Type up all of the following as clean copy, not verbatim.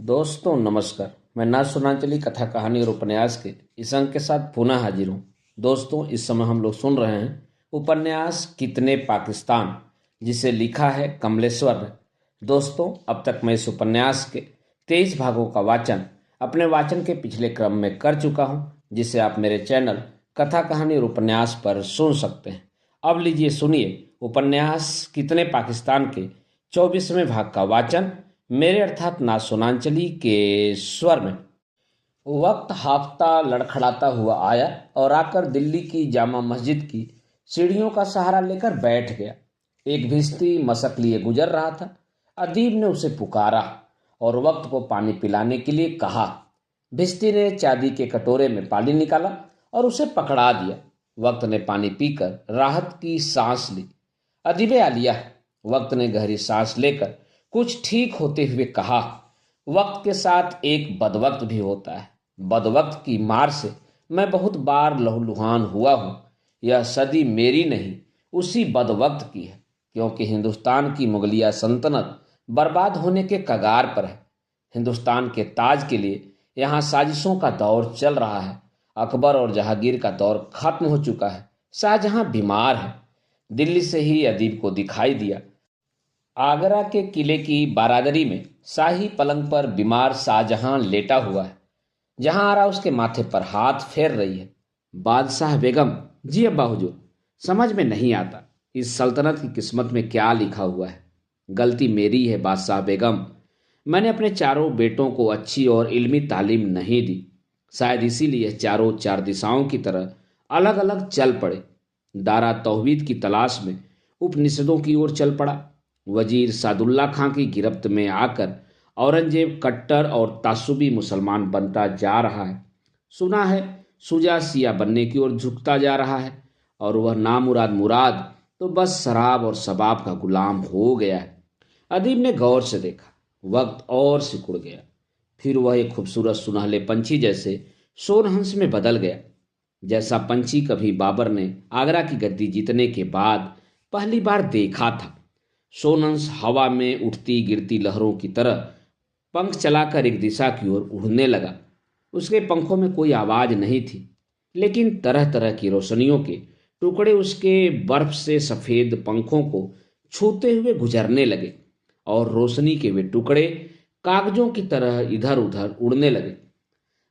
दोस्तों नमस्कार। मैं ना सुनाचली कथा कहानी और उपन्यास के इस अंक के साथ पुनः हाजिर हूँ। दोस्तों इस समय हम लोग सुन रहे हैं उपन्यास कितने पाकिस्तान, जिसे लिखा है कमलेश्वर ने। दोस्तों अब तक मैं इस उपन्यास के 23 भागों का वाचन अपने वाचन के पिछले क्रम में कर चुका हूँ, जिसे आप मेरे चैनल कथा कहानी और उपन्यास पर सुन सकते हैं। अब लीजिए सुनिए उपन्यास कितने पाकिस्तान के 24वें भाग का वाचन मेरे अर्थात ना सुनांचली के स्वर में। वक्त हाफता लड़खड़ाता हुआ आया और आकर दिल्ली की जामा मस्जिद की सीढ़ियों का सहारा लेकर बैठ गया। एक भिश्ती मशक लिए गुजर रहा था। अदीब ने उसे पुकारा और वक्त को पानी पिलाने के लिए कहा। भिश्ती ने चांदी के कटोरे में पानी निकाला और उसे पकड़ा दिया। वक्त ने पानी पीकर राहत की सांस ली। अदीबे आलिया, वक्त ने गहरी सांस लेकर कुछ ठीक होते हुए कहा। वक्त के साथ एक बदवक्त भी होता है। बदवक्त की मार से मैं बहुत बार लहूलुहान हुआ हूं। यह सदी मेरी नहीं, उसी बदवक्त की है, क्योंकि हिंदुस्तान की मुगलिया सल्तनत बर्बाद होने के कगार पर है। हिंदुस्तान के ताज के लिए यहाँ साजिशों का दौर चल रहा है। अकबर और जहांगीर का दौर खत्म हो चुका है। शाहजहां बीमार है। दिल्ली से ही अदीब को दिखाई दिया। आगरा के किले की बारादरी में शाही पलंग पर बीमार शाहजहां लेटा हुआ है। जहां आरा उसके माथे पर हाथ फेर रही है। बादशाह बेगम, जी अब्बा हुजूर। समझ में नहीं आता इस सल्तनत की किस्मत में क्या लिखा हुआ है। गलती मेरी है बादशाह बेगम। मैंने अपने चारों बेटों को अच्छी और इल्मी तालीम नहीं दी। शायद इसीलिए चारों चार दिशाओं की तरह अलग अलग चल पड़े। दारा तौहीद की तलाश में उपनिषदों की ओर चल पड़ा। वजीर सादुल्ला खां की गिरफ्त में आकर औरंगजेब कट्टर और तासुबी मुसलमान बनता जा रहा है। सुना है सुजा सिया बनने की ओर झुकता जा रहा है, और वह नामुराद मुराद तो बस शराब और शबाब का गुलाम हो गया है। अदीब ने गौर से देखा। वक्त और सिकुड़ गया। फिर वह एक खूबसूरत सुनहले पंछी जैसे सोनहंस में बदल गया, जैसा पंछी कभी बाबर ने आगरा की गद्दी जीतने के बाद पहली बार देखा था। सोनंस हवा में उठती गिरती लहरों की तरह पंख चलाकर एक दिशा की ओर उड़ने लगा। उसके पंखों में कोई आवाज नहीं थी, लेकिन तरह तरह की रोशनियों के टुकड़े उसके बर्फ से सफेद पंखों को छूते हुए गुजरने लगे, और रोशनी के वे टुकड़े कागजों की तरह इधर उधर उड़ने लगे।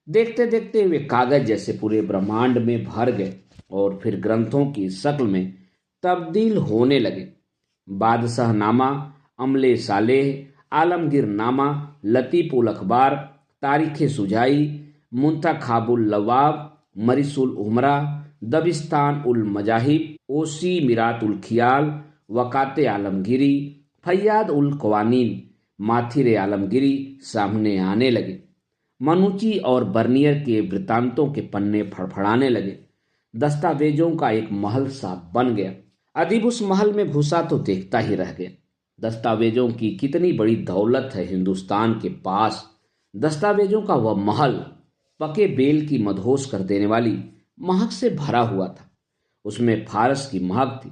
देखते देखते वे कागज जैसे पूरे ब्रह्मांड में भर गए और फिर ग्रंथों की शक्ल में तब्दील होने लगे। बादशाह नामा, अमले सालेह, आलमगीर नामा, लतीफ उल अखबार, तारीख सुजाई, मुंतखाबुल लवाब, मरिसुल उमरा, दबिस्तान उल मजाहिब, ओसी मिरात उल खियाल, वकाते आलमगिरी, फैयाद उल कवानीन, माथिर आलमगिरी सामने आने लगे। मनुची और बर्नियर के वृत्तांतों के पन्ने फड़फड़ाने लगे। दस्तावेजों का एक महल सा बन गया। अदीब उस महल में घुसा तो देखता ही रह गया। दस्तावेजों की कितनी बड़ी दौलत है हिंदुस्तान के पास। दस्तावेजों का वह महल पके बेल की मदहोश कर देने वाली महक से भरा हुआ था। उसमें फारस की महक थी,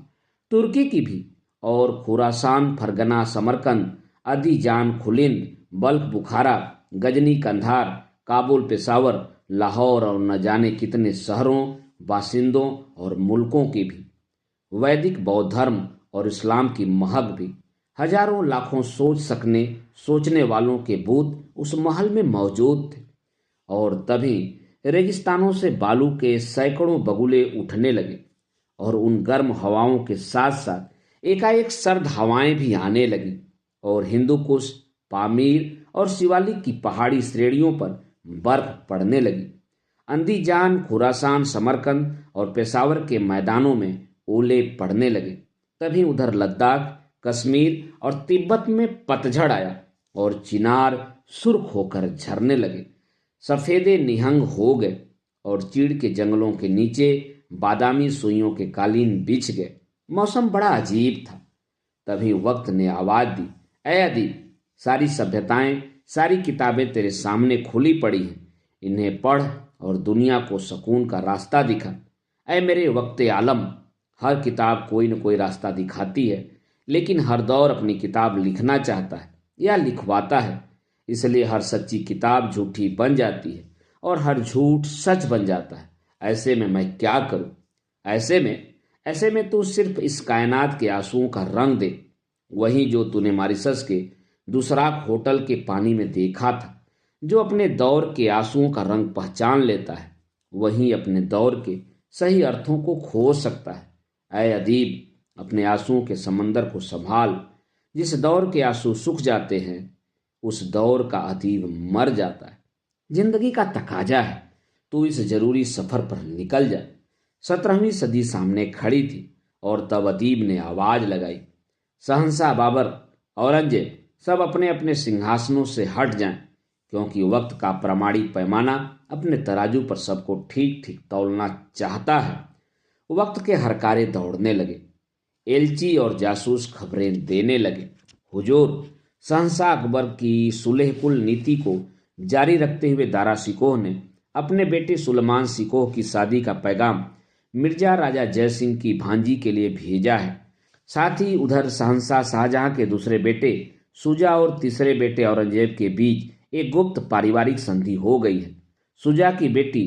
तुर्की की भी, और खुरासान, फरगना, समरकंद, अदीजान, खुलिंद, बल्ख, बुखारा, गजनी, कंधार, काबुल, पेशावर, लाहौर और न जाने कितने शहरों, बासिंदों और मुल्कों की भी। वैदिक बौद्ध धर्म और इस्लाम की महक भी। हजारों लाखों सोचने वालों के भूत उस महल में मौजूद थे। और तभी रेगिस्तानों से बालू के सैकड़ों बगुले उठने लगे, और उन गर्म हवाओं के साथ साथ एकाएक सर्द हवाएं भी आने लगी, और हिंदू कुश, पामीर और शिवालिक की पहाड़ी श्रेणियों पर बर्फ पड़ने लगी। अंदीजान, खुरासान, समरकंद और पेशावर के मैदानों में ओले पड़ने लगे। तभी उधर लद्दाख, कश्मीर और तिब्बत में पतझड़ आया, और चिनार सुर्ख होकर झरने लगे। सफेदे निहंग हो गए, और चीड़ के जंगलों के नीचे बादामी सुइयों के कालीन बिछ गए। मौसम बड़ा अजीब था। तभी वक्त ने आवाज दी, ए अदीब, सारी सभ्यताएं, सारी किताबें तेरे सामने खुली पड़ी हैं। इन्हें पढ़ और दुनिया को सुकून का रास्ता दिखा। ऐ मेरे वक्त आलम, हर किताब कोई न कोई रास्ता दिखाती है, लेकिन हर दौर अपनी किताब लिखना चाहता है या लिखवाता है। इसलिए हर सच्ची किताब झूठी बन जाती है और हर झूठ सच बन जाता है। ऐसे में मैं क्या करूं? ऐसे में तू सिर्फ इस कायनात के आंसुओं का रंग दे, वही जो तूने मॉरिशस के दुसराक होटल के पानी में देखा था। जो अपने दौर के आंसुओं का रंग पहचान लेता है, वही अपने दौर के सही अर्थों को खोज सकता है। ऐ अदीब, अपने आंसुओं के समंदर को संभाल। जिस दौर के आंसू सूख जाते हैं, उस दौर का अदीब मर जाता है। जिंदगी का तकाजा है, तू इस जरूरी सफर पर निकल जा। 17वीं सदी सामने खड़ी थी और तब अदीब ने आवाज लगाई, शहंशाह बाबर, औरंगजेब, सब अपने अपने सिंहासनों से हट जाएं, क्योंकि वक्त का प्रामाणिक पैमाना अपने तराजू पर सबको ठीक ठीक तौलना चाहता है। वक्त के हरकारे दौड़ने लगे, एलची और जासूस खबरें देने लगे। हुजूर, शहंशाह अकबर की सुलेहकुल नीति को जारी रखते हुए दारा सिकोह ने अपने बेटे सुलेमान सिकोह की शादी का पैगाम मिर्जा राजा जय सिंह की भांजी के लिए भेजा है। साथ ही उधर शहंशाह शाहजहां के दूसरे बेटे शुजा और तीसरे बेटे औरंगजेब के बीच एक गुप्त पारिवारिक संधि हो गई है। शुजा की बेटी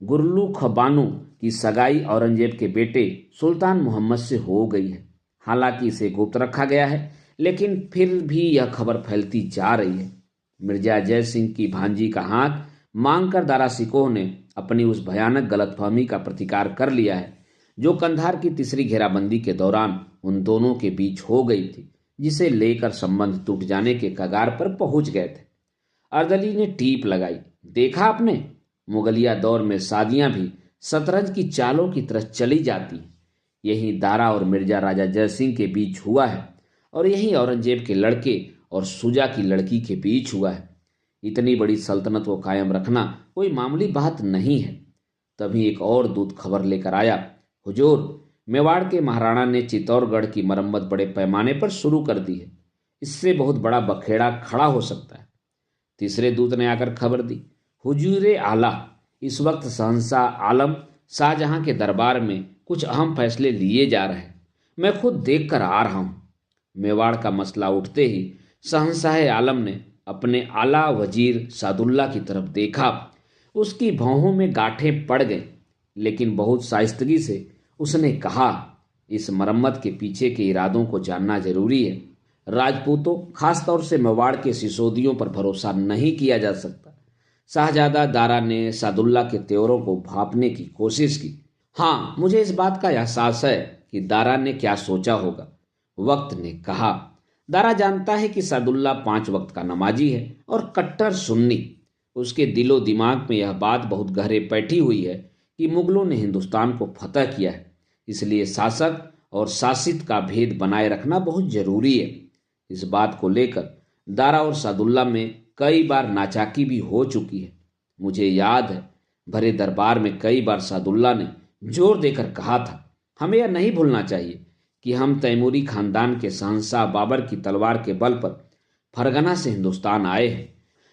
गुरलू खबानू की सगाई औरंगजेब के बेटे सुल्तान मोहम्मद से हो गई है। हालांकि इसे गुप्त रखा गया है, लेकिन फिर भी यह खबर फैलती जा रही है। मिर्जा जय सिंह की भांजी का हाथ मांगकर दारा सिकोह ने अपनी उस भयानक गलतफहमी का प्रतिकार कर लिया है, जो कंधार की तीसरी घेराबंदी के दौरान उन दोनों के बीच हो गई थी, जिसे लेकर संबंध टूट जाने के कगार पर पहुंच गए थे। अर्दली ने टीप लगाई, देखा आपने, मुगलिया दौर में शादियां भी शतरंज की चालों की तरह चली जाती हैं। यही दारा और मिर्जा राजा जय सिंह के बीच हुआ है, और यही औरंगजेब के लड़के और शुजा की लड़की के बीच हुआ है। इतनी बड़ी सल्तनत को कायम रखना कोई मामूली बात नहीं है। तभी एक और दूत खबर लेकर आया, हुजूर, मेवाड़ के महाराणा ने चित्तौड़गढ़ की मरम्मत बड़े पैमाने पर शुरू कर दी है। इससे बहुत बड़ा बखेड़ा खड़ा हो सकता है। तीसरे दूत ने आकर खबर दी, हुजूर आला, इस वक्त शहंशाह आलम शाहजहां के दरबार में कुछ अहम फैसले लिए जा रहे हैं। मैं खुद देख कर आ रहा हूं। मेवाड़ का मसला उठते ही शहंशाह आलम ने अपने आला वजीर सादुल्ला की तरफ देखा। उसकी भौहों में गांठें पड़ गईं, लेकिन बहुत शाइस्तगी से उसने कहा, इस मरम्मत के पीछे के इरादों को जानना जरूरी है। राजपूतों, खासतौर से मेवाड़ के सिसोदियों पर भरोसा नहीं किया जा सकता। शाहजादा दारा ने सादुल्ला के तेवरों को भांपने की कोशिश की। हाँ, मुझे इस बात का एहसास है कि दारा ने क्या सोचा होगा। वक्त ने कहा, दारा जानता है कि सादुल्ला 5 वक्त का नमाजी है और कट्टर सुन्नी। उसके दिलो दिमाग में यह बात बहुत गहरे बैठी हुई है कि मुगलों ने हिंदुस्तान को फतह किया है, इसलिए शासक और शासित का भेद बनाए रखना बहुत जरूरी है। इस बात को लेकर दारा और सादुल्ला में कई बार नाचाकी भी हो चुकी है। मुझे याद है, भरे दरबार में कई बार सादुल्ला ने जोर देकर कहा था, हमें यह नहीं भूलना चाहिए कि हम तैमूरी खानदान के शहंशाह बाबर की तलवार के बल पर फरगना से हिंदुस्तान आए हैं।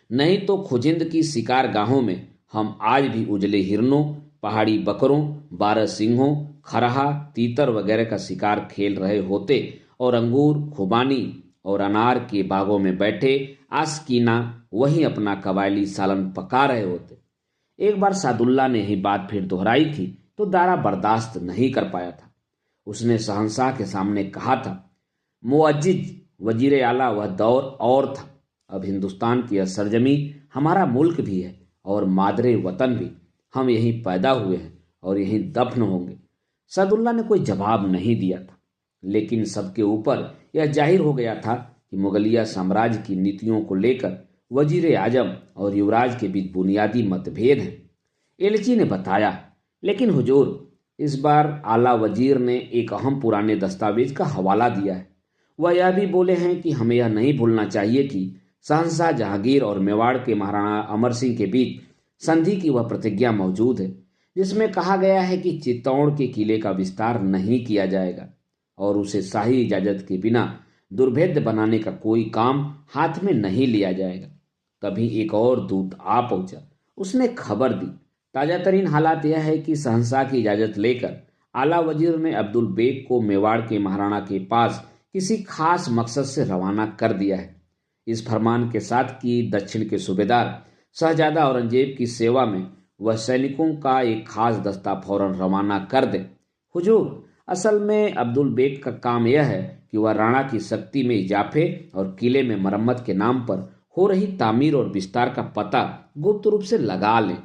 नहीं तो खुजिंद की शिकार गाहों में हम आज भी उजले हिरनों, पहाड़ी बकरों, 12 सिंहों, खरहा, तीतर वगैरह का शिकार खेल रहे होते और अंगूर, खुबानी और अनार के बागों में बैठे आस्कीना वही अपना कबायली सालन पका रहे होते। एक बार सादुल्ला ने यही बात फिर दोहराई थी तो दारा बर्दाश्त नहीं कर पाया था। उसने शहंशाह के सामने कहा था, मुअज्जिज वजीर आला, वह दौर और था। अब हिंदुस्तान की यह सरजमी हमारा मुल्क भी है और मादरे वतन भी। हम यहीं पैदा हुए हैं और यहीं दफन होंगे। सादुल्ला ने कोई जवाब नहीं दिया था, लेकिन सबके ऊपर यह जाहिर हो गया था कि मुगलिया साम्राज्य की नीतियों को लेकर वजीर आजम और युवराज के बीच बुनियादी मतभेद हैं। एलची ने बताया, लेकिन हुजूर, इस बार आला वजीर ने एक अहम पुराने दस्तावेज का हवाला दिया है। वह यह भी बोले हैं कि हमें यह नहीं भूलना चाहिए कि शहंशाह जहांगीर और मेवाड़ के महाराणा अमर सिंह के बीच संधि की वह प्रतिज्ञा मौजूद है, जिसमें कहा गया है कि चित्तौड़ के किले का विस्तार नहीं किया जाएगा और उसे शाही इजाजत के बिना दुर्भेद्य बनाने का कोई काम हाथ में नहीं लिया जाएगा। तभी एक और दूत आ पहुंचा। उसने खबर दी, ताजा तरीन हालात यह है कि शहंशाह की इजाजत लेकर आला वजीर ने अब्दुल बेग को मेवाड़ के महाराणा के पास किसी खास मकसद से रवाना कर दिया है। इस फरमान के साथ कि दक्षिण के सूबेदार शहजादा औरंगजेब की सेवा में वह सैनिकों का एक खास दस्ता फौरन रवाना कर दे। हुजूर, असल में अब्दुल बेग का काम यह है कि वह राणा की शक्ति में इजाफे और किले में मरम्मत के नाम पर हो रही तामीर और विस्तार का पता गुप्त रूप से लगा लें।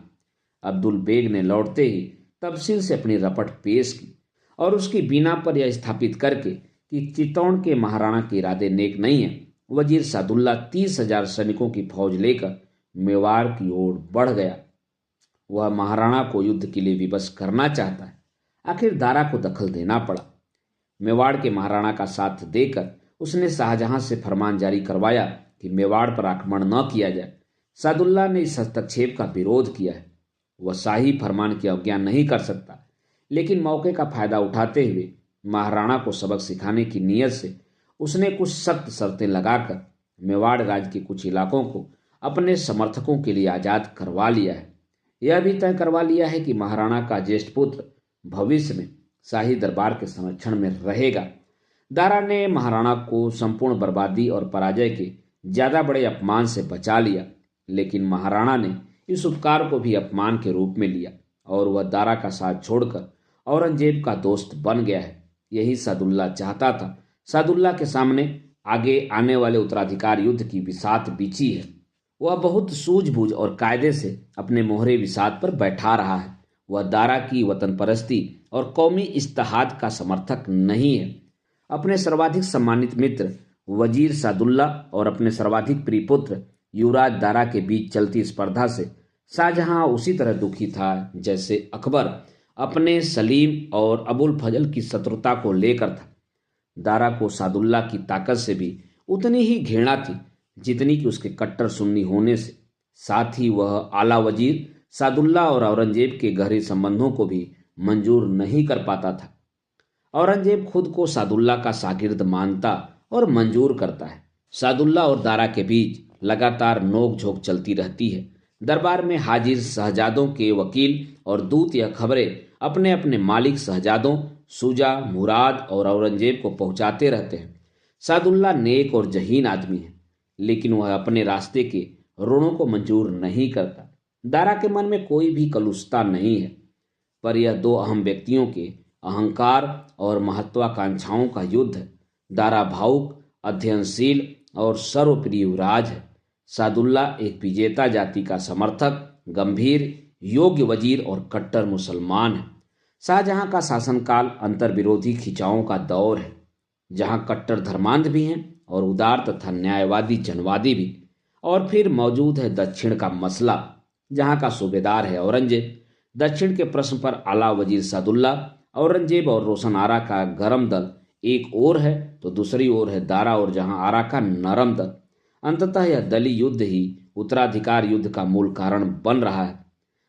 अब्दुल बेग ने लौटते ही तफसील से अपनी रपट पेश की और उसकी बीना पर यह स्थापित करके कि चित्तौड़ के महाराणा के इरादे नेक नहीं है, वजीर सादुल्ला 30,000 सैनिकों की फौज लेकर मेवाड़ की ओर बढ़ गया। वह महाराणा को युद्ध के लिए विवश करना चाहता है। आखिर दारा को दखल देना पड़ा। मेवाड़ के महाराणा का साथ देकर उसने शाहजहां से फरमान जारी करवाया कि मेवाड़ पर आक्रमण न किया जाए। सादुल्ला ने इस हस्तक्षेप का विरोध किया है। वह शाही फरमान की अवज्ञा नहीं कर सकता, लेकिन मौके का फायदा उठाते हुए महाराणा को सबक सिखाने की नीयत से उसने कुछ सख्त शर्तें लगाकर मेवाड़ राज्य के कुछ इलाकों को अपने समर्थकों के लिए आजाद करवा लिया है। यह भी तय करवा लिया है कि महाराणा का ज्येष्ठ पुत्र भविष्य में शाही दरबार के संरक्षण में रहेगा। दारा ने महाराणा को संपूर्ण बर्बादी और पराजय के ज्यादा बड़े अपमान से बचा लिया, लेकिन महाराणा ने इस उपकार को भी अपमान के रूप में लिया और वह दारा का साथ छोड़कर औरंगजेब का दोस्त बन गया है। यही सादुल्ला चाहता था। सादुल्ला के सामने आगे आने वाले उत्तराधिकार युद्ध की बिसात बिछी है। वह बहुत सूझबूझ और कायदे से अपने मोहरे विसात पर बैठा रहा है। वह दारा की वतन परस्ती और कौमी इस्तिहाद का समर्थक नहीं है। अपने सर्वाधिक सम्मानित मित्र वजीर सादुल्ला और अपने सर्वाधिक प्रिय पुत्र युवराज दारा के बीच चलती स्पर्धा से शाहजहां उसी तरह दुखी था जैसे अकबर अपने सलीम और अबुल फजल की शत्रुता को लेकर था। दारा को सादुल्ला की ताकत से भी उतनी ही घृणा थी जितनी कि उसके कट्टर सुन्नी होने से। साथ ही वह आला वजीर सादुल्ला और औरंगजेब के गहरे संबंधों को भी मंजूर नहीं कर पाता था। औरंगजेब खुद को सादुल्ला का शागिर्द मानता और मंजूर करता है। सादुल्ला और दारा के बीच लगातार नोक-झोंक चलती रहती है। दरबार में हाजिर शहजादों के वकील और दूत यह खबरें अपने अपने मालिक शहजादों शुजा, मुराद और औरंगजेब को पहुंचाते रहते हैं। सादुल्ला नेक और जहीन आदमी है, लेकिन वह अपने रास्ते के ऋणों को मंजूर नहीं करता। दारा के मन में कोई भी कलुषता नहीं है, पर यह दो अहम व्यक्तियों के अहंकार और महत्वाकांक्षाओं का युद्ध है। दारा भावुक, अध्ययनशील और सर्वप्रिय युवराज है। सादुल्ला एक विजेता जाति का समर्थक, गंभीर, योग्य वजीर और कट्टर मुसलमान है। शाहजहां का शासनकाल अंतर्विरोधी खिंचावों का दौर है, जहां कट्टर धर्मांध भी हैं और उदार तथा न्यायवादी जनवादी भी। और फिर मौजूद है दक्षिण का मसला, जहां का सूबेदार है औरंगजेब। दक्षिण के प्रश्न पर आला वजीर सादुल्ला, औरंगजेब और रोशन आरा का गरम दल एक ओर है तो दूसरी ओर है दारा और जहां आरा का नरम दल। अंततः यह दलीय युद्ध ही उत्तराधिकार युद्ध का मूल कारण बन रहा है।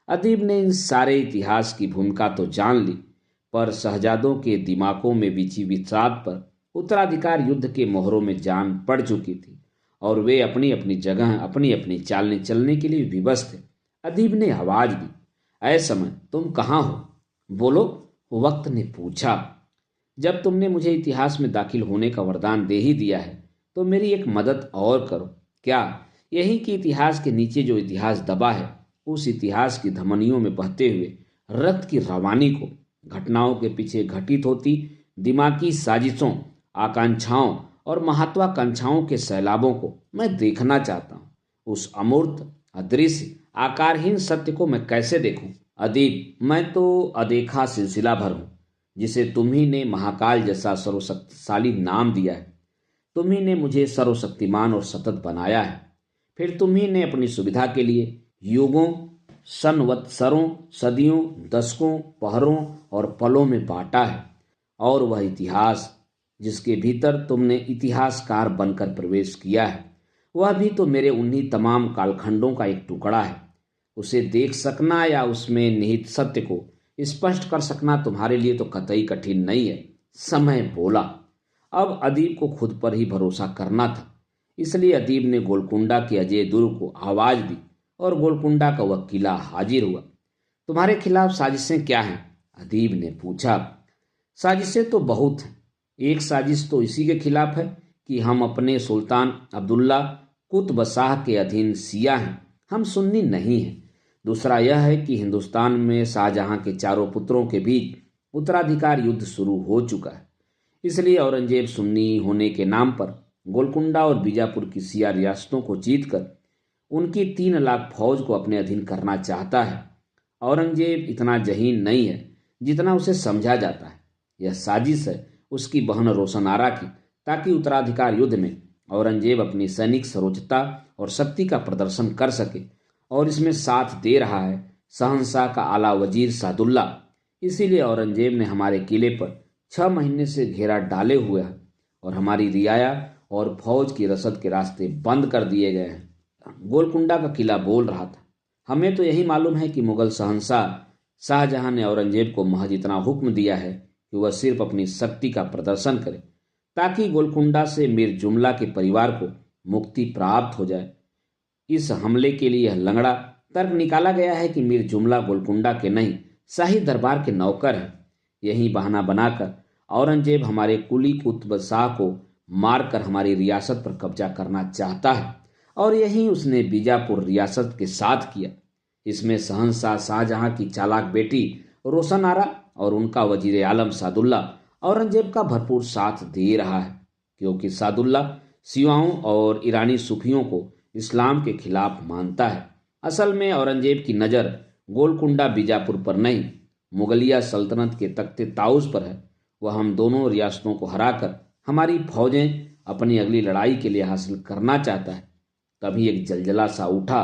अदीब ने इन सारे इतिहास की भूमिका तो जान ली, पर शहजादों के दिमागों में बिछी विषाद पर उत्तराधिकार युद्ध के मोहरों में जान पड़ चुकी थी और वे अपनी अपनी जगह अपनी अपनी चाल चलने के लिए विवश थे। अदीब ने आवाज दी, ऐ समय, तुम कहाँ हो? बोलो, वक्त ने पूछा। जब तुमने मुझे इतिहास में दाखिल होने का वरदान दे ही दिया है तो मेरी एक मदद और करो। क्या? यही कि इतिहास के नीचे जो इतिहास दबा है, उस इतिहास की धमनियों में बहते हुए रक्त की रवानी को, घटनाओं के पीछे घटित होती दिमागी साजिशों, आकांक्षाओं और महत्वाकांक्षाओं के सैलाबों को मैं देखना चाहता हूँ। उस अमूर्त, अदृश्य, आकारहीन सत्य को मैं कैसे देखूं? अदीब, मैं तो अदेखा सिलसिला भर हूं, जिसे तुम्ही ने महाकाल जैसा सर्वशक्तिशाली नाम दिया है। तुम्ही ने मुझे सर्वशक्तिमान और सतत बनाया है। फिर तुम्ही ने अपनी सुविधा के लिए युगों, संवत्सरों, सदियों, दशकों, पहरों और पलों में बांटा है। और वह इतिहास जिसके भीतर तुमने इतिहासकार बनकर प्रवेश किया है, वह भी तो मेरे उन्हीं तमाम कालखंडों का एक टुकड़ा है। उसे देख सकना या उसमें निहित सत्य को स्पष्ट कर सकना तुम्हारे लिए तो कतई कठिन नहीं है। समय बोला। अब अदीब को खुद पर ही भरोसा करना था, इसलिए अदीब ने गोलकुंडा के अजय दुर्ग को आवाज दी और गोलकुंडा का वह किला हाजिर हुआ। तुम्हारे खिलाफ साजिशें क्या हैं? अदीब ने पूछा। साजिशें तो बहुत हैं। एक साजिश तो इसी के खिलाफ है कि हम अपने सुल्तान अब्दुल्ला कुतुब शाह के अधीन शिया हैं, हम सुन्नी नहीं हैं। दूसरा यह है कि हिंदुस्तान में शाहजहां के चारों पुत्रों के बीच उत्तराधिकार युद्ध शुरू हो चुका है। इसलिए औरंगजेब सुन्नी होने के नाम पर गोलकुंडा और बीजापुर की शिया रियासतों को जीतकर उनकी 3 लाख फौज को अपने अधीन करना चाहता है। औरंगजेब इतना जहीन नहीं है जितना उसे समझा जाता है। यह साजिश है उसकी बहन रोशन आरा की, ताकि उत्तराधिकार युद्ध में औरंगजेब अपनी सैनिक सर्वोच्चता और शक्ति का प्रदर्शन कर सके, और इसमें साथ दे रहा है शहंशाह का आला वजीर सादुल्ला। इसीलिए औरंगजेब ने हमारे किले पर 6 महीने से घेरा डाले हुए है और हमारी रियाया और फौज की रसद के रास्ते बंद कर दिए गए हैं। गोलकुंडा का किला बोल रहा था, हमें तो यही मालूम है कि मुगल शहंशाह शाहजहां ने औरंगजेब को महज इतना हुक्म दिया है कि वह सिर्फ अपनी शक्ति का प्रदर्शन करे, ताकि गोलकुंडा से मीर जुमला के परिवार को मुक्ति प्राप्त हो जाए। इस हमले के लिए यह लंगड़ा तर्क निकाला गया है कि मीर जुमला गोलकुंडा के नहीं, शाही दरबार के नौकर हैं। यही बहाना बनाकर औरंगजेब हमारे कुली कुतुब शाह को मारकर हमारी रियासत पर कब्जा करना चाहता है, और यही उसने बीजापुर रियासत के साथ किया। इसमें शहंशाह शाहजहां की चालाक बेटी रोशन आरा और उनका वजीर आलम सादुल्ला औरंगजेब का भरपूर साथ दे रहा है, क्योंकि सादुल्ला शियाओं और ईरानी सूफियों को इस्लाम के खिलाफ मानता है। असल में औरंगजेब की नज़र गोलकुंडा बीजापुर पर नहीं, मुगलिया सल्तनत के तख्ते ताउस पर है। वह हम दोनों रियासतों को हराकर हमारी फौजें अपनी अगली लड़ाई के लिए हासिल करना चाहता है। तभी एक जलजला सा उठा,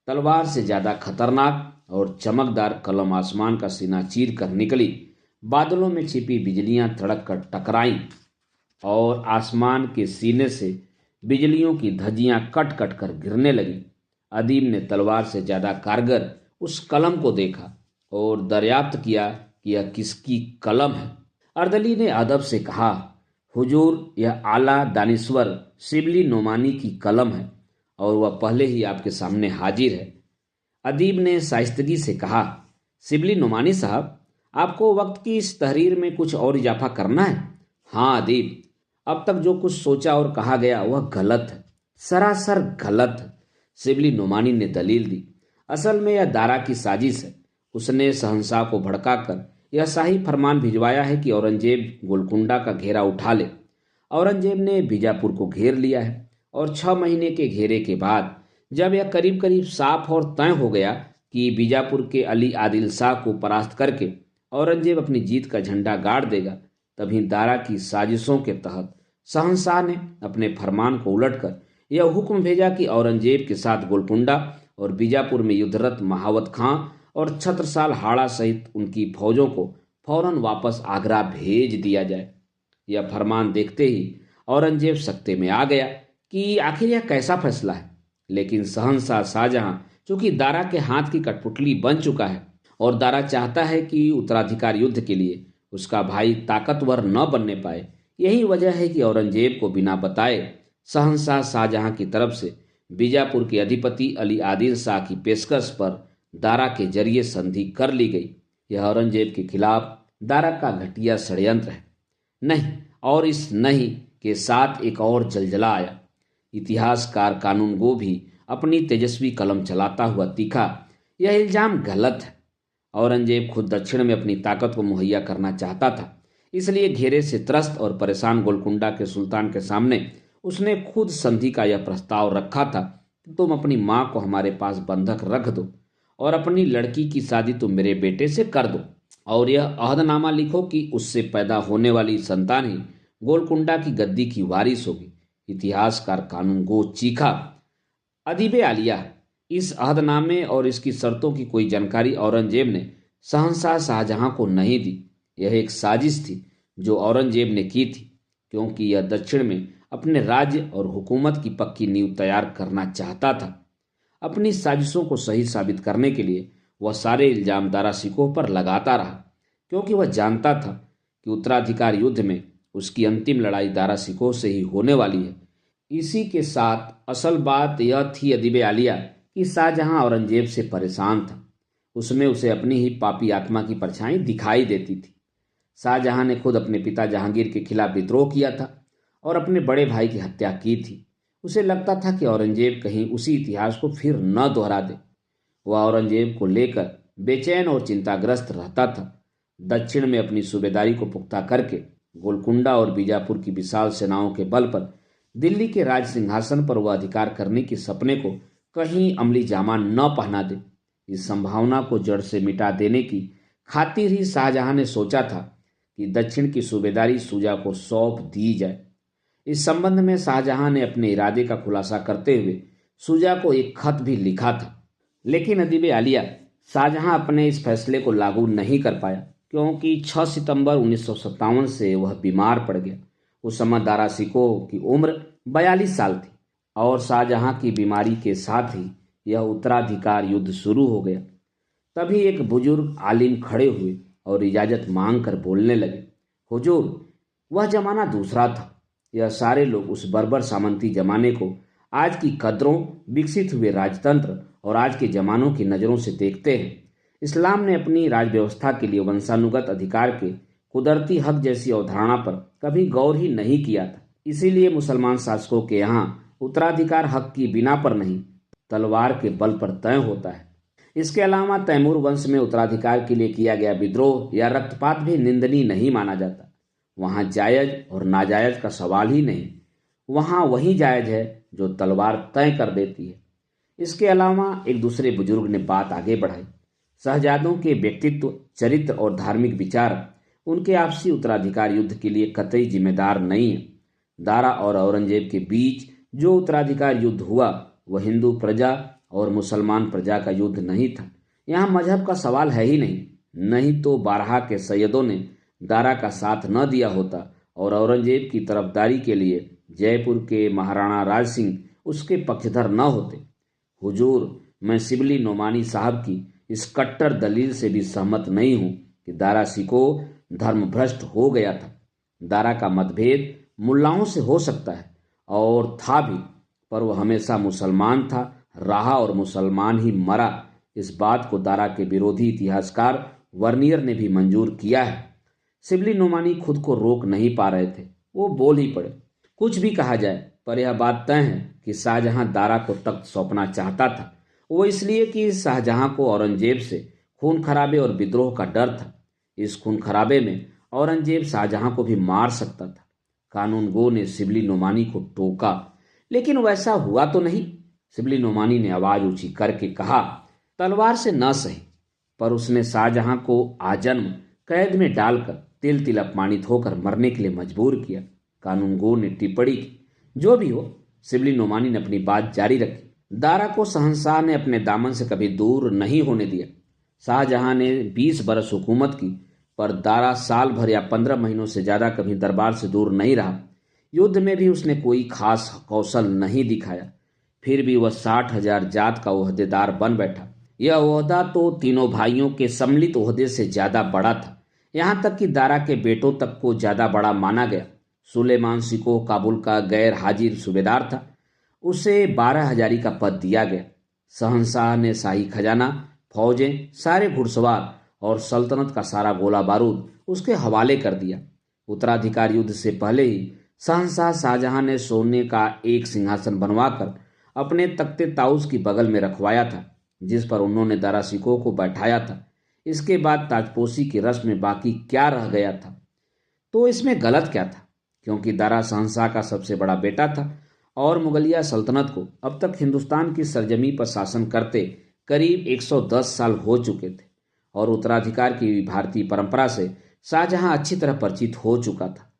तलवार से ज्यादा खतरनाक और चमकदार कलम आसमान का सीना चीर कर निकली। बादलों में छिपी बिजलियां तड़क कर टकराईं और आसमान के सीने से बिजलियों की धज्जियां कट कट कर गिरने लगी। अदीब ने तलवार से ज्यादा कारगर उस कलम को देखा और दरियाफ्त किया कि यह किसकी कलम है। अर्दली ने अदब से कहा, हुजूर, यह आला दानिश्वर शिबली नोमानी की कलम है और वह पहले ही आपके सामने हाजिर है। अदीब ने शाइस्तगी से कहा, शिबली नोमानी साहब, आपको वक्त की इस तहरीर में कुछ और इजाफा करना है? हाँ अदीब, अब तक जो कुछ सोचा और कहा गया वह गलत है, सरासर गलत है। शिबली नोमानी ने दलील दी, असल में यह दारा की साजिश है। उसने शहंशाह को भड़काकर यह शाही फरमान भिजवाया है कि औरंगजेब गोलकुंडा का घेरा उठा ले। औरंगजेब ने बीजापुर को घेर लिया है और 6 महीने के घेरे के बाद जब यह करीब करीब साफ और तय हो गया कि बीजापुर के अली आदिल शाह को परास्त करके औरंगजेब अपनी जीत का झंडा गाड़ देगा, तभी दारा की साजिशों के तहत शहंशाह ने अपने फरमान को उलटकर यह हुक्म भेजा कि औरंगजेब के साथ गोलकुंडा और बीजापुर में युद्धरत महावत खां और छत्रसाल हाड़ा सहित उनकी फौजों को फौरन वापस आगरा भेज दिया जाए। यह फरमान देखते ही औरंगजेब सख्ते में आ गया कि आखिर यह कैसा फैसला है। लेकिन शहंशाह शाहजहां चूंकि दारा के हाथ की कठपुतली बन चुका है और दारा चाहता है कि उत्तराधिकार युद्ध के लिए उसका भाई ताकतवर न बनने पाए, यही वजह है कि औरंगजेब को बिना बताए शहंशाह शाहजहां की तरफ से बीजापुर के अधिपति अली आदिल शाह की पेशकश पर दारा के जरिए संधि कर ली गई। यह औरंगजेब के खिलाफ दारा का घटिया षड्यंत्र है। नहीं, और इस नहीं के साथ एक और जलजला आया। इतिहासकार कानूनगो भी अपनी तेजस्वी कलम चलाता हुआ तीखा, यह इल्जाम गलत है। औरंगजेब खुद दक्षिण में अपनी ताकत को मुहैया करना चाहता था, इसलिए घेरे से त्रस्त और परेशान गोलकुंडा के सुल्तान के सामने उसने खुद संधि का यह प्रस्ताव रखा था कि तुम अपनी माँ को हमारे पास बंधक रख दो और अपनी लड़की की शादी तुम मेरे बेटे से कर दो, और यह अहदनामा लिखो कि उससे पैदा होने वाली संतान ही गोलकुंडा की गद्दी की वारिस होगी। इतिहासकार कानूनगो चीखा, अदीबे आलिया, इस अहदनामे और इसकी शर्तों की कोई जानकारी औरंगजेब ने शहंशाह शाहजहां को नहीं दी। यह एक साजिश थी जो औरंगजेब ने की थी, क्योंकि यह दक्षिण में अपने राज्य और हुकूमत की पक्की नींव तैयार करना चाहता था। अपनी साजिशों को सही साबित करने के लिए वह सारे इल्जाम दारा सिकोह पर लगाता रहा, क्योंकि वह जानता था कि उत्तराधिकार युद्ध में उसकी अंतिम लड़ाई दारा सिकोह से ही होने वाली है। इसी के साथ असल बात यह थी अदीबे आलिया कि शाहजहां औरंगजेब से परेशान था। उसमें उसे अपनी ही पापी आत्मा की परछाई दिखाई देती थी। शाहजहां ने खुद अपने पिता जहांगीर के खिलाफ विद्रोह किया था और अपने बड़े भाई की हत्या की थी। उसे लगता था कि औरंगजेब कहीं उसी इतिहास को फिर न दोहरा दे। वह औरंगजेब को लेकर बेचैन और चिंताग्रस्त रहता था। दक्षिण में अपनी सूबेदारी को पुख्ता करके गोलकुंडा और बीजापुर की विशाल सेनाओं के बल पर दिल्ली के राज सिंहासन पर वह अधिकार करने के सपने को कहीं अमली जामा न पहना दे। इस संभावना को जड़ से मिटा देने की खातिर ही शाहजहां ने सोचा था कि दक्षिण की सूबेदारी शुजा को सौंप दी जाए। इस संबंध में शाहजहां ने अपने इरादे का खुलासा करते हुए शुजा को एक खत भी लिखा था। लेकिन अदीब आलिया, शाहजहां अपने इस फैसले को लागू नहीं कर पाया, क्योंकि 6 सितंबर 1957 से वह बीमार पड़ गया। उस समय दारा शिकोह की उम्र 42 साल थी और शाहजहां की बीमारी के साथ ही यह उत्तराधिकार युद्ध शुरू हो गया। तभी एक बुजुर्ग आलिम खड़े हुए और इजाजत मांग कर बोलने लगे, हुजूर, वह जमाना दूसरा था। यह सारे लोग उस बर्बर सामंती जमाने को आज की कदरों, विकसित हुए राजतंत्र और आज के जमानों की नज़रों से देखते हैं। इस्लाम ने अपनी राज व्यवस्था के लिए वंशानुगत अधिकार के कुदरती हक जैसी अवधारणा पर कभी गौर ही नहीं किया था। इसीलिए मुसलमान शासकों के यहाँ उत्तराधिकार हक की बिना पर नहीं, तलवार के बल पर तय होता है। इसके अलावा तैमूर वंश में उत्तराधिकार के लिए किया गया विद्रोह या रक्तपात भी निंदनीय नहीं माना जाता। वहां जायज और नाजायज का सवाल ही नहीं, वहां वही जायज है जो तलवार तय कर देती है। इसके अलावा एक दूसरे बुजुर्ग ने बात आगे बढ़ाई, शहजादों के व्यक्तित्व, चरित्र और धार्मिक विचार उनके आपसी उत्तराधिकार युद्ध के लिए कतई जिम्मेदार नहीं है। दारा और औरंगजेब के बीच जो उत्तराधिकार युद्ध हुआ वह हिंदू प्रजा और मुसलमान प्रजा का युद्ध नहीं था। यहाँ मजहब का सवाल है ही नहीं। नहीं तो बारहा के सैयदों ने दारा का साथ न दिया होता और औरंगजेब की तरफदारी के लिए जयपुर के महाराणा राज सिंह उसके पक्षधर न होते। हुजूर, मैं शिबली नोमानी साहब की इस कट्टर दलील से भी सहमत नहीं हूं कि दारा शिकोह धर्मभ्रष्ट हो गया था। दारा का मतभेद मुल्लाओं से हो सकता है और था भी, पर वह हमेशा मुसलमान था, रहा और मुसलमान ही मरा। इस बात को दारा के विरोधी इतिहासकार वर्नियर ने भी मंजूर किया है। शिबली नोमानी खुद को रोक नहीं पा रहे थे, वो बोल ही पड़े। कुछ भी कहा जाए, पर यह बात तय है कि शाहजहां दारा को तख्त सौंपना चाहता था। वो इसलिए कि शाहजहां को औरंगजेब से खून खराबे और विद्रोह का डर था। इस खून खराबे में औरंगजेब शाहजहां को भी मार सकता था। कानून गो ने शिबली नोमानी को टोका, लेकिन वैसा हुआ तो नहीं। शिबली नोमानी ने आवाज ऊंची करके कहा, तलवार से न सही, पर उसने शाहजहां को आजन्म कैद में डालकर तिल तिल अपमानित होकर मरने के लिए मजबूर किया। कानून गो ने टिप्पणी की, जो भी हो, शिबली नोमानी ने अपनी बात जारी रखी। दारा को शहंशाह ने अपने दामन से कभी दूर नहीं होने दिया। शाहजहां ने 20 बरस हुकूमत की, पर दारा साल भर या 15 महीनों से ज्यादा कभी दरबार से दूर नहीं रहा। युद्ध में भी उसने कोई खास कौशल नहीं दिखाया। फिर भी वह 60,000 जात का ओहदेदार बन बैठा। यह ओहदा तो तीनों भाइयों के सम्मिलित ओहदे से ज्यादा बड़ा था। यहाँ तक कि दारा के बेटों तक को ज्यादा बड़ा माना गया। सुलेमान शिकोह काबुल का गैर हाजिर सूबेदार था, उसे 12 हजारी का पद दिया गया। शहंशाह ने शाही खजाना, फौजें, सारे घुड़सवार और सल्तनत का सारा गोला बारूद उसके हवाले कर दिया। उत्तराधिकार युद्ध से पहले ही शहंशाह शाहजहां ने सोने का एक सिंहासन बनवाकर अपने तख्ते ताउस की बगल में रखवाया था, जिस पर उन्होंने दारा शिकोह को बैठाया था। इसके बाद ताजपोशी की रस्म में बाकी क्या रह गया था? तो इसमें गलत क्या था? क्योंकि दारा शहंशाह का सबसे बड़ा बेटा था और मुगलिया सल्तनत को अब तक हिंदुस्तान की सरजमी पर शासन करते करीब 110 साल हो चुके थे और उत्तराधिकार की भारतीय परंपरा से शाहजहां अच्छी तरह परिचित हो चुका था।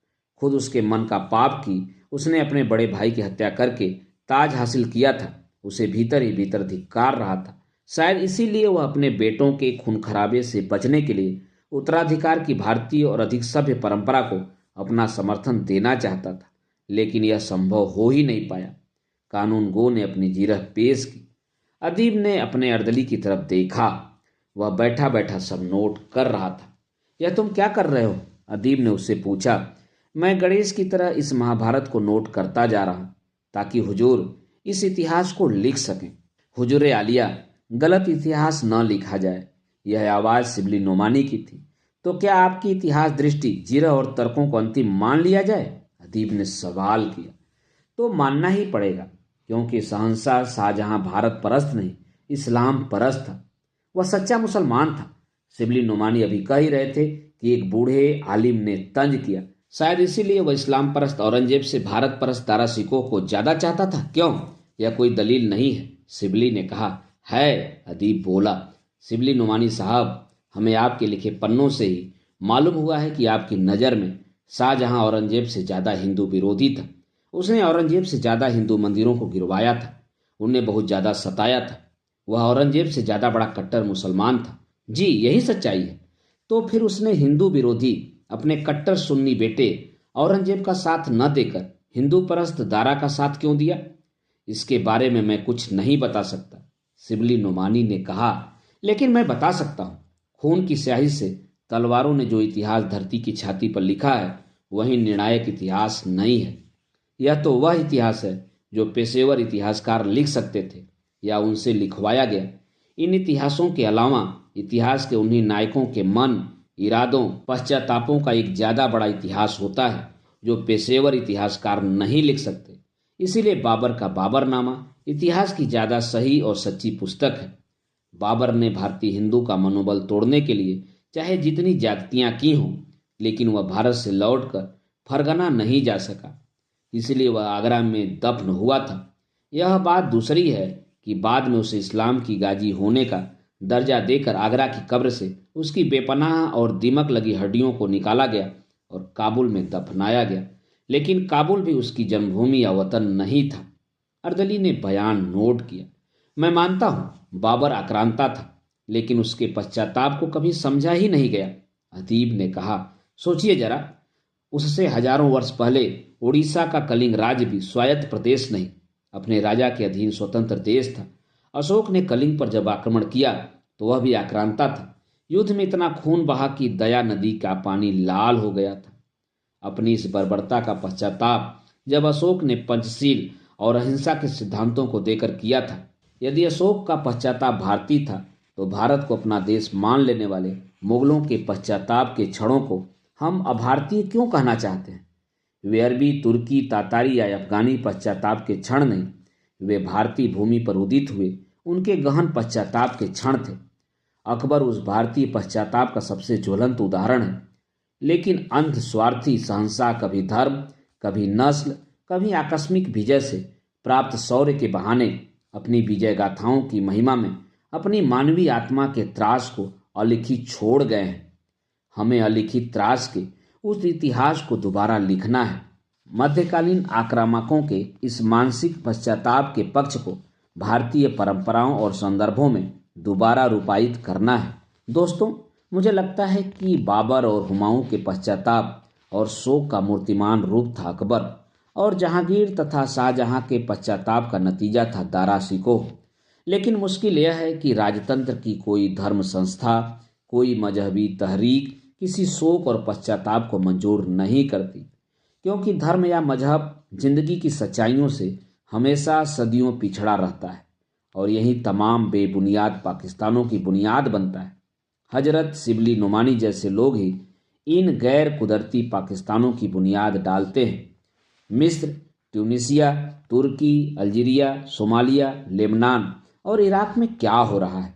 खुद उसके मन का पाप कि उसने अपने बड़े भाई की हत्या करके ताज हासिल किया था, उसे भीतर ही भीतर धिक्कार रहा था। शायद इसीलिए वह अपने बेटों के खून खराबे से बचने के लिए उत्तराधिकार की भारतीय और अधिक सभ्य परंपरा को अपना समर्थन देना चाहता था, लेकिन यह संभव हो ही नहीं पाया। कानून गो ने अपनी जीरह पेश की। अदीब ने अपने अर्दली की तरफ देखा। वह बैठा बैठा सब नोट कर रहा था। यह तुम क्या कर रहे हो? अदीब ने उससे पूछा। मैं गणेश की तरह इस महाभारत को नोट करता जा रहा हूं, ताकि हुजूर इस इतिहास को लिख सकें। हुजूर आलिया, गलत इतिहास न लिखा जाए। यह आवाज शिबली नोमानी की थी। तो क्या आपकी इतिहास दृष्टि, जिरह और तर्कों को अंतिम मान लिया जाए? अदीब ने सवाल किया। तो मानना ही पड़ेगा, क्योंकि शहंशाह शाहजहां भारत परस्त नहीं, इस्लाम परस्त था। वह सच्चा मुसलमान था। शिबली नोमानी अभी कह ही रहे थे कि एक बूढ़े आलिम ने तंज किया, शायद इसीलिए वह इस्लाम परस्त औरंगजेब से भारत परस्त दारा सिकोह को ज्यादा चाहता था। क्यों? यह कोई दलील नहीं है, शिबली ने कहा। है, अदीब बोला। शिबली नोमानी साहब, हमें आपके लिखे पन्नों से ही मालूम हुआ है कि आपकी नज़र में शाहजहां औरंगजेब से ज्यादा हिंदू विरोधी था। उसने औरंगजेब से ज्यादा हिंदू मंदिरों को गिरवाया था, उन्हें बहुत ज्यादा सताया था। वह औरंगजेब से ज्यादा बड़ा कट्टर मुसलमान था। जी, यही सच्चाई है। तो फिर उसने हिंदू विरोधी अपने कट्टर सुन्नी बेटे औरंगजेब का साथ न देकर हिंदू परस्त दारा का साथ क्यों दिया? इसके बारे में मैं कुछ नहीं बता सकता, शिबली नोमानी ने कहा। लेकिन मैं बता सकता हूं, खून की स्याही से तलवारों ने जो इतिहास धरती की छाती पर लिखा है, वही निर्णायक इतिहास नहीं है। यह तो वह इतिहास है जो पेशेवर इतिहासकार लिख सकते थे या उनसे लिखवाया गया। इन इतिहासों के अलावा इतिहास के उन्हीं नायकों के मन, इरादों, पश्चातापों का एक ज्यादा बड़ा इतिहास होता है जो पेशेवर इतिहासकार नहीं लिख सकते। इसीलिए बाबर का बाबरनामा इतिहास की ज्यादा सही और सच्ची पुस्तक है। बाबर ने भारतीय हिंदू का मनोबल तोड़ने के लिए चाहे जितनी ज्यादतियां की हों, लेकिन वह भारत से लौटकर फरगना नहीं जा सका। इसलिए वह आगरा में दफन हुआ था। यह बात दूसरी है कि बाद में उसे इस्लाम की गाजी होने का दर्जा देकर आगरा की कब्र से उसकी बेपनाह और दीमक लगी हड्डियों को निकाला गया और काबुल में दफनाया गया। लेकिन काबुल भी उसकी जन्मभूमि या वतन नहीं था। अर्दली ने बयान नोट किया। मैं मानता हूं बाबर आक्रांता था, लेकिन उसके पश्चाताप को कभी समझा ही नहीं गया, अदीब ने कहा। सोचिए जरा, उससे हजारों वर्ष पहले उड़ीसा का कलिंग राज्य भी स्वायत्त प्रदेश नहीं, अपने राजा के अधीन स्वतंत्र देश था। अशोक ने कलिंग पर जब आक्रमण किया तो वह भी आक्रांता था। युद्ध में इतना खून बहा कि दया नदी का पानी लाल हो गया था। अपनी इस बर्बरता का पश्चाताप जब अशोक ने पंचशील और अहिंसा के सिद्धांतों को देकर किया था। यदि अशोक का पश्चाताप भारतीय था, तो भारत को अपना देश मान लेने वाले मुगलों के पश्चाताप के क्षणों को हम अभारतीय क्यों कहना चाहते हैं? वे अरबी, तुर्की, तातारी या अफगानी पश्चाताप के क्षण नहीं, वे भारतीय भूमि पर उदित हुए उनके गहन पश्चाताप के क्षण थे। अकबर उस भारतीय पश्चाताप का सबसे ज्वलंत उदाहरण है। लेकिन अंध स्वार्थी शहंशाह कभी धर्म, कभी नस्ल, कभी आकस्मिक विजय से प्राप्त शौर्य के बहाने अपनी विजय गाथाओं की महिमा में अपनी मानवीय आत्मा के त्रास को अलिखित छोड़ गए हैं। हमें अलिखित त्रास के उस इतिहास को दोबारा लिखना है। मध्यकालीन आक्रामकों के इस मानसिक पश्चाताप के पक्ष को भारतीय परंपराओं और संदर्भों में दोबारा रूपायित करना है। दोस्तों, मुझे लगता है कि बाबर और हुमायूं के पश्चाताप और शोक का मूर्तिमान रूप था अकबर, और जहांगीर तथा शाहजहां के पश्चाताप का नतीजा था दारा सिकोह। लेकिन मुश्किल यह है कि राजतंत्र की कोई धर्म संस्था, कोई मजहबी तहरीक किसी शोक और पश्चाताप को मंजूर नहीं करती, क्योंकि धर्म या मजहब जिंदगी की सच्चाइयों से हमेशा सदियों पिछड़ा रहता है, और यही तमाम बेबुनियाद पाकिस्तानों की बुनियाद बनता है। हजरत शिबली नोमानी जैसे लोग ही इन गैर कुदरती पाकिस्तानों की बुनियाद डालते हैं। मिस्र, ट्यूनिसिया, तुर्की, अल्जीरिया, सोमालिया, लेबनान और इराक में क्या हो रहा है?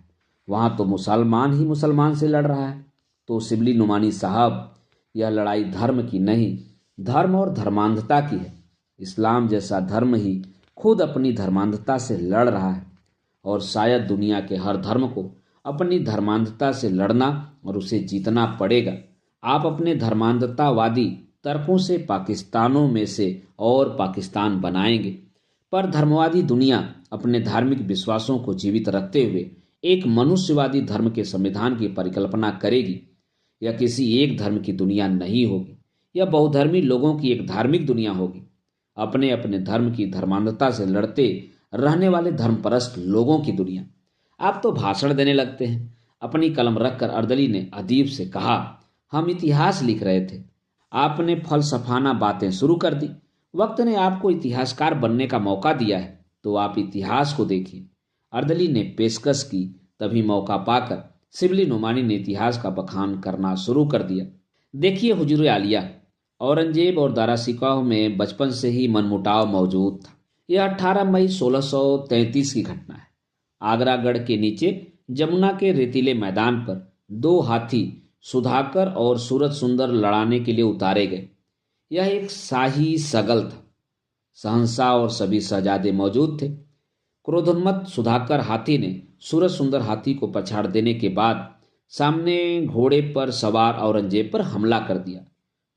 वहाँ तो मुसलमान ही मुसलमान से लड़ रहा है। तो शिबली नोमानी साहब, यह लड़ाई धर्म की नहीं, धर्म और धर्मांधता की है। इस्लाम जैसा धर्म ही खुद अपनी धर्मांधता से लड़ रहा है, और शायद दुनिया के हर धर्म को अपनी धर्मांधता से लड़ना और उसे जीतना पड़ेगा। आप अपने धर्मांधतावादी तर्कों से पाकिस्तानों में से और पाकिस्तान बनाएंगे, पर धर्मवादी दुनिया अपने धार्मिक विश्वासों को जीवित रखते हुए एक मनुष्यवादी धर्म के संविधान की परिकल्पना करेगी। यह किसी एक धर्म की दुनिया नहीं होगी, यह बहुधर्मी लोगों की एक धार्मिक दुनिया होगी, अपने अपने धर्म की धर्मांधता से लड़ते रहने वाले धर्मपरस्त लोगों की दुनिया। आप तो भाषण देने लगते हैं। अपनी कलम रखकर अर्दली ने अदीब से कहा, हम इतिहास लिख रहे थे, आपने फलसफाना बातें शुरू कर दी। वक्त ने आपको इतिहासकार बनने का मौका दिया है, तो आप इतिहास को देखिए। अर्दली ने पेशकश की। तभी मौका पाकर शिबली नोमानी ने इतिहास का बखान करना शुरू कर दिया। देखिए हुजूर आलिया, औरंगजेब और दारा सिकोह में बचपन से ही मनमुटाव मौजूद था। यह 18 मई 1633 की घटना है। आगरागढ़ के नीचे जमुना के रेतीले मैदान पर दो हाथी सुधाकर और सूरत सुंदर लड़ाने के लिए उतारे गए। यह एक शाही सगल था। शहंशाह और सभी शहजादे मौजूद थे। क्रोधोन्मत्त सुधाकर हाथी ने सूरत सुंदर हाथी को पछाड़ देने के बाद सामने घोड़े पर सवार औरंगजेब पर हमला कर दिया।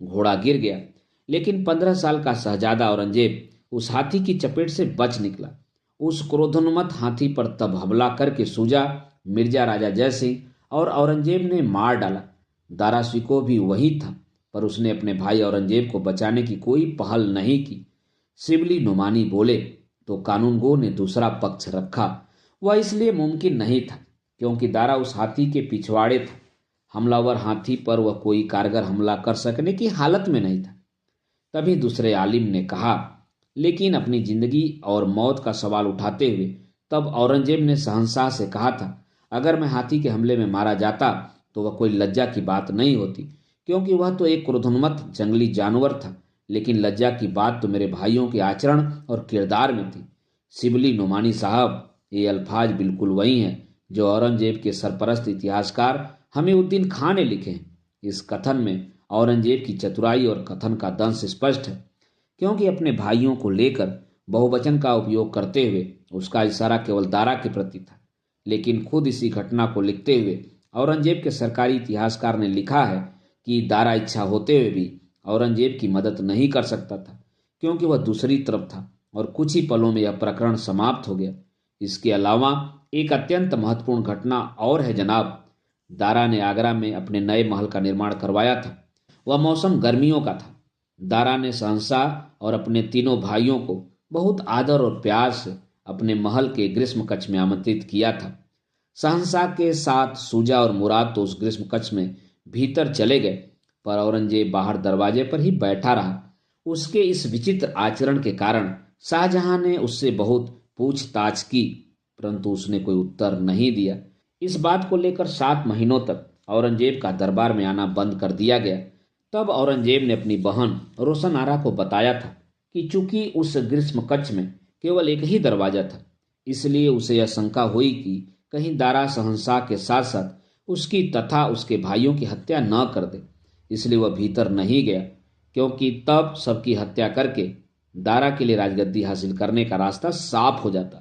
घोड़ा गिर गया, लेकिन 15 साल का शहजादा औरंगजेब उस हाथी की चपेट से बच निकला। उस क्रोधोन्मत्त हाथी पर तब हमला करके सूजा मिर्जा राजा जय सिंह और औरंगजेब ने मार डाला। दारा सिकोह भी वही था, पर उसने अपने भाई औरंगजेब को बचाने की कोई पहल नहीं की। शिबली नुमानी बोले तो कानूनगो ने दूसरा पक्ष रखा। वह इसलिए मुमकिन नहीं था क्योंकि दारा उस हाथी के पिछवाड़े था। हमलावर हाथी पर वह कोई कारगर हमला कर सकने की हालत में नहीं था। तभी दूसरे आलिम ने कहा, लेकिन अपनी जिंदगी और मौत का सवाल उठाते हुए तब औरंगजेब ने शहंशाह से कहा था, अगर मैं हाथी के हमले में मारा जाता तो वह कोई लज्जा की बात नहीं होती, क्योंकि वह तो एक क्रोधोन्मत्त जंगली जानवर था। लेकिन लज्जा की बात तो मेरे भाइयों के आचरण और किरदार में थी। शिबली नुमानी साहब, ये अल्फाज बिल्कुल वही हैं जो औरंगजेब के सरपरस्त इतिहासकार हमीउद्दीन खां ने लिखे हैं। इस कथन में औरंगजेब की चतुराई और कथन का दंश स्पष्ट है, क्योंकि अपने भाइयों को लेकर बहुवचन का उपयोग करते हुए उसका इशारा केवल दारा के प्रति था। लेकिन खुद इसी घटना को लिखते हुए औरंगजेब के सरकारी इतिहासकार ने लिखा है कि दारा इच्छा होते हुए भी औरंगजेब की मदद नहीं कर सकता था, क्योंकि वह दूसरी तरफ था और कुछ ही पलों में यह प्रकरण समाप्त हो गया। इसके अलावा एक अत्यंत महत्वपूर्ण घटना और है जनाब। दारा ने आगरा में अपने नए महल का निर्माण करवाया था। वह मौसम गर्मियों का था। दारा ने शहंशाह और अपने तीनों भाइयों को बहुत आदर और प्यार से अपने महल के ग्रीष्म कक्ष में आमंत्रित किया था। शहंशाह के साथ सूजा और मुराद तो उस ग्रीष्म कक्ष में भीतर चले गए, पर औरंगजेब बाहर दरवाजे पर ही बैठा रहा। उसके इस विचित्र आचरण के कारण शाहजहां ने उससे बहुत पूछताछ की, परंतु उसने कोई उत्तर नहीं दिया। इस बात को लेकर 7 महीनों तक औरंगजेब का दरबार में आना बंद कर दिया गया। तब औरंगजेब ने अपनी बहन रोशन आरा को बताया था कि चूंकि उस ग्रीष्म कक्ष में केवल एक ही दरवाजा था, इसलिए उसे यह शंका हुई कि कहीं दारा शहंशाह के साथ साथ उसकी तथा उसके भाइयों की हत्या न कर दे। इसलिए वह भीतर नहीं गया, क्योंकि तब सबकी हत्या करके दारा के लिए राजगद्दी हासिल करने का रास्ता साफ हो जाता।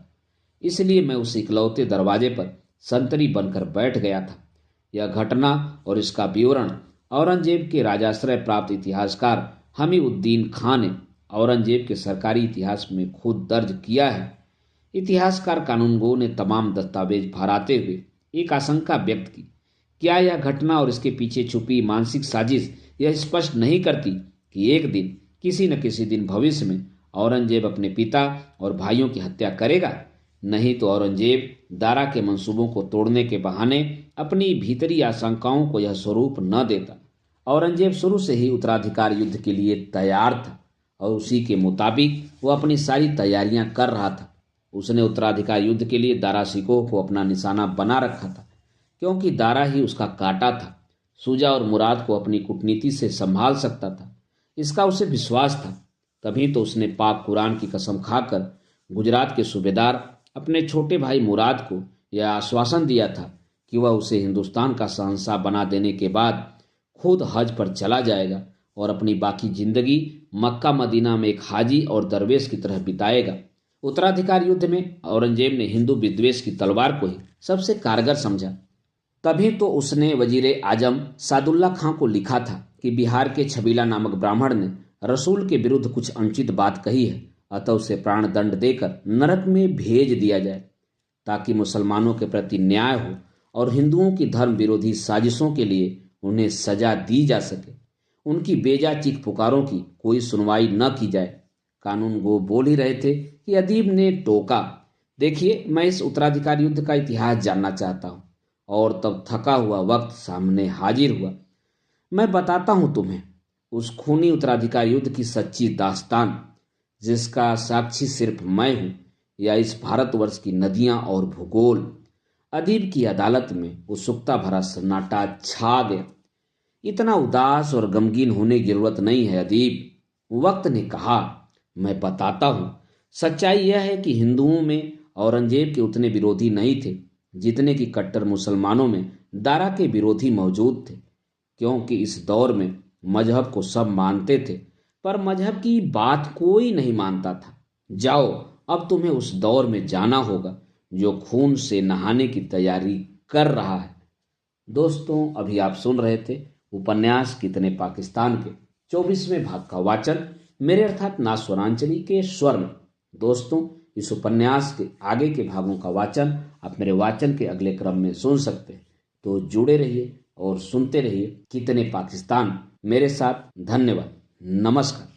इसलिए मैं उस इकलौते दरवाजे पर संतरी बनकर बैठ गया था। यह घटना और इसका विवरण औरंगजेब के राजाश्रय प्राप्त इतिहासकार हमीउद्दीन खां ने औरंगजेब के सरकारी इतिहास में खुद दर्ज किया है। इतिहासकार कानूनगो ने तमाम दस्तावेज फहराते हुए एक आशंका व्यक्त की, क्या यह घटना और इसके पीछे छुपी मानसिक साजिश यह स्पष्ट नहीं करती कि एक दिन, किसी न किसी दिन भविष्य में औरंगजेब अपने पिता और भाइयों की हत्या करेगा? नहीं तो औरंगजेब दारा के मंसूबों को तोड़ने के बहाने अपनी भीतरी आशंकाओं को यह स्वरूप न देता। औरंगजेब शुरू से ही उत्तराधिकार युद्ध के लिए तैयार था और उसी के मुताबिक वह अपनी सारी तैयारियां कर रहा था। उसने उत्तराधिकार युद्ध के लिए दारा सिकोह को अपना निशाना बना रखा था, क्योंकि दारा ही उसका कांटा था। सूजा और मुराद को अपनी कूटनीति से संभाल सकता था, इसका उसे विश्वास था। तभी तो उसने पाक कुरान की कसम खाकर गुजरात के सूबेदार अपने छोटे भाई मुराद को यह आश्वासन दिया था कि वह उसे हिंदुस्तान का शहंशाह बना देने के बाद खुद हज पर चला जाएगा और अपनी बाकी जिंदगी मक्का मदीना में एक हाजी और दरवेश की तरह बिताएगा। उत्तराधिकार युद्ध में औरंगजेब ने हिंदू विद्वेष की तलवार को ही सबसे कारगर समझा। तभी तो उसने वजीरे आजम सादुल्ला खां को लिखा था कि बिहार के छबीला नामक ब्राह्मण ने रसूल के विरुद्ध कुछ अनुचित बात कही है, अतः उसे प्राण दंड देकर नरक में भेज दिया जाए, ताकि मुसलमानों के प्रति न्याय हो और हिंदुओं की धर्म विरोधी साजिशों के लिए उन्हें सजा दी जा सके। उनकी बेजा चीख पुकारों की कोई सुनवाई न की जाए। कानून गो बोल ही रहे थे कि अदीब ने टोका, देखिए, मैं इस उत्तराधिकार युद्ध का इतिहास जानना चाहता हूं। और तब थका हुआ वक्त सामने हाजिर हुआ। मैं बताता हूं तुम्हें उस खूनी उत्तराधिकार युद्ध की सच्ची दास्तान, जिसका साक्षी सिर्फ मैं हूं या इस भारतवर्ष की नदियां और भूगोल। अदीब की अदालत में उत्सुकता भरा सन्नाटा छा गया। इतना उदास और गमगीन होने की जरूरत नहीं है अदीब। वक्त ने कहा, मैं बताता हूं। सच्चाई यह है कि हिंदुओं में औरंगजेब के उतने विरोधी नहीं थे जितने कि कट्टर मुसलमानों में दारा के विरोधी मौजूद थे, क्योंकि इस दौर में मजहब को सब मानते थे पर मजहब की बात कोई नहीं मानता था। जाओ, अब तुम्हें उस दौर में जाना होगा जो खून से नहाने की तैयारी कर रहा है। दोस्तों, अभी आप सुन रहे थे उपन्यास कितने पाकिस्तान के 24वें भाग का वाचन मेरे अर्थात नास्वरांचली के स्वर में। दोस्तों, इस उपन्यास के आगे के भागों का वाचन आप मेरे वाचन के अगले क्रम में सुन सकते हैं। तो जुड़े रहिए और सुनते रहिए कितने पाकिस्तान मेरे साथ। धन्यवाद। नमस्कार।